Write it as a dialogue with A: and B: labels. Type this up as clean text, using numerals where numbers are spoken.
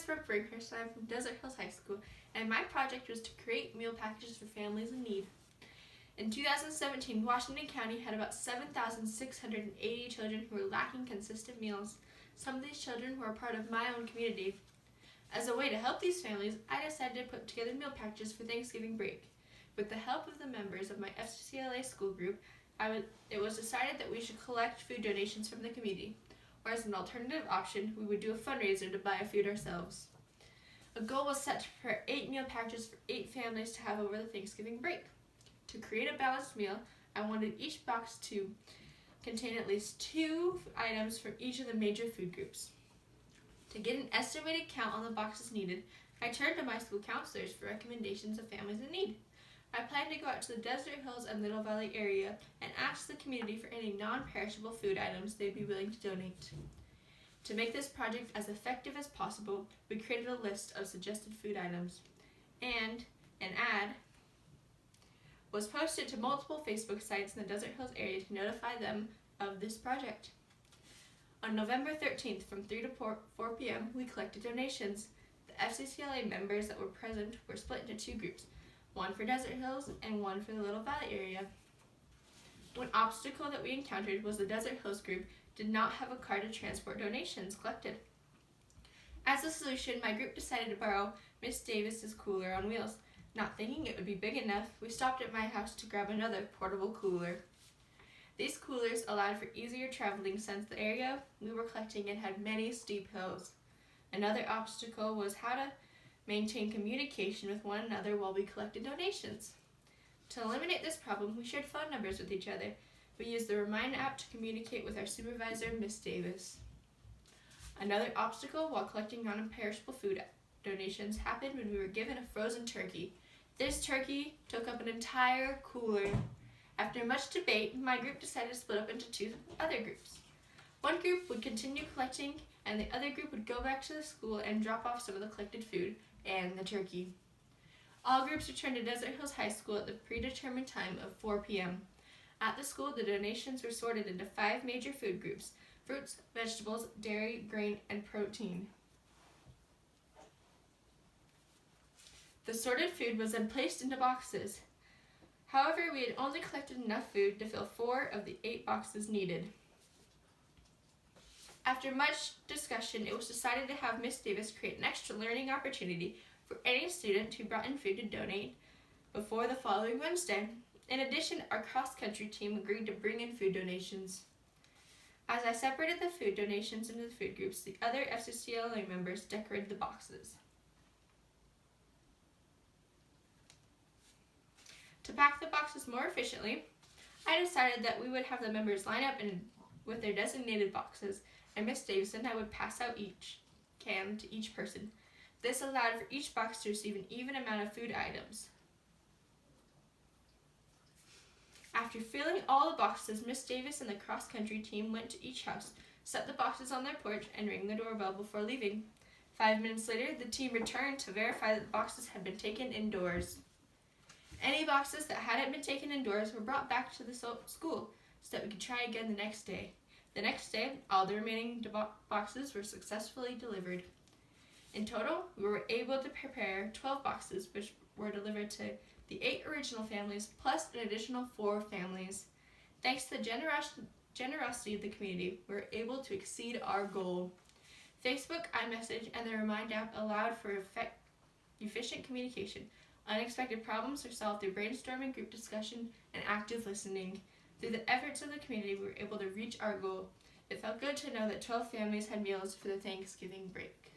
A: Brooke Bringhurst, and I'm from Desert Hills High School, and my project was to create meal packages for families in need. In 2017, Washington County had about 7,680 children who were lacking consistent meals. Some of these children were a part of my own community. As a way to help these families, I decided to put together meal packages for Thanksgiving break. With the help of the members of my FCCLA school group, it was decided that we should collect food donations from the community, or as an alternative option, we would do a fundraiser to buy food ourselves. A goal was set to prepare 8 meal packages for 8 families to have over the Thanksgiving break. To create a balanced meal, I wanted each box to contain at least 2 items from each of the major food groups. To get an estimated count on the boxes needed, I turned to my school counselors for recommendations of families in need. I planned to go out to the Desert Hills and Little Valley area and ask the community for any non-perishable food items they'd be willing to donate. To make this project as effective as possible, we created a list of suggested food items, and an ad was posted to multiple Facebook sites in the Desert Hills area to notify them of this project. On November 13th from 3 to 4 p.m., we collected donations. The FCCLA members that were present were split into 2 groups, one for Desert Hills and one for the Little Valley area. One obstacle that we encountered was the Desert Hills group did not have a car to transport donations collected. As a solution, my group decided to borrow Miss Davis's cooler on wheels. Not thinking it would be big enough, we stopped at my house to grab another portable cooler. These coolers allowed for easier traveling since the area we were collecting in had many steep hills. Another obstacle was how to maintain communication with one another while we collected donations. To eliminate this problem, we shared phone numbers with each other. We used the Remind app to communicate with our supervisor, Miss Davis. Another obstacle while collecting non-perishable food donations happened when we were given a frozen turkey. This turkey took up an entire cooler. After much debate, my group decided to split up into 2 other groups. One group would continue collecting, and the other group would go back to the school and drop off some of the collected food and the turkey. All groups returned to Desert Hills High School at the predetermined time of 4 p.m. At the school, the donations were sorted into 5 major food groups: fruits, vegetables, dairy, grain, and protein. The sorted food was then placed into boxes. However, we had only collected enough food to fill 4 of the 8 boxes needed. After much discussion, it was decided to have Miss Davis create an extra learning opportunity for any student who brought in food to donate before the following Wednesday. In addition, our cross-country team agreed to bring in food donations. As I separated the food donations into the food groups, the other FCCLA members decorated the boxes. To pack the boxes more efficiently, I decided that we would have the members line up with their designated boxes, and Miss Davis and I would pass out each can to each person. This allowed for each box to receive an even amount of food items. After filling all the boxes, Miss Davis and the cross-country team went to each house, set the boxes on their porch, and rang the doorbell before leaving. 5 minutes later, the team returned to verify that the boxes had been taken indoors. Any boxes that hadn't been taken indoors were brought back to the school so that we could try again the next day. The next day, all the remaining boxes were successfully delivered. In total, we were able to prepare 12 boxes, which were delivered to the 8 original families, plus an additional 4 families. Thanks to the generosity of the community, we were able to exceed our goal. Facebook, iMessage, and the Remind app allowed for efficient communication. Unexpected problems are solved through brainstorming, group discussion, and active listening. Through the efforts of the community, we were able to reach our goal. It felt good to know that 12 families had meals for the Thanksgiving break.